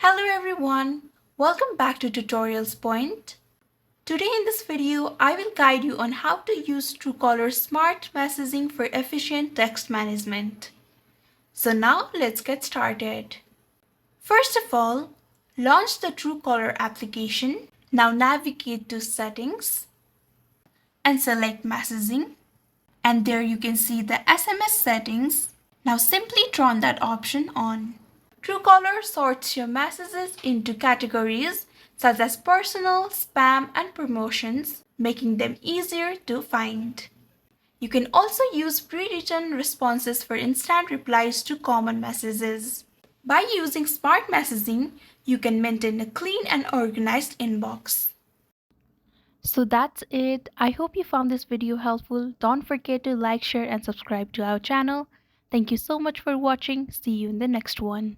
Hello everyone, welcome back to Tutorials Point. Today in this video, I will guide you on how to use Truecaller Smart Messaging for efficient text management. So now let's get started. First of all, launch the Truecaller application. Now navigate to Settings and select Messaging. And there you can see the SMS settings. Now simply turn that option on. Truecaller sorts your messages into categories such as personal, spam, and promotions, making them easier to find. You can also use pre-written responses for instant replies to common messages. By using smart messaging, you can maintain a clean and organized inbox. So that's it. I hope you found this video helpful. Don't forget to like, share, and subscribe to our channel. Thank you so much for watching. See you in the next one.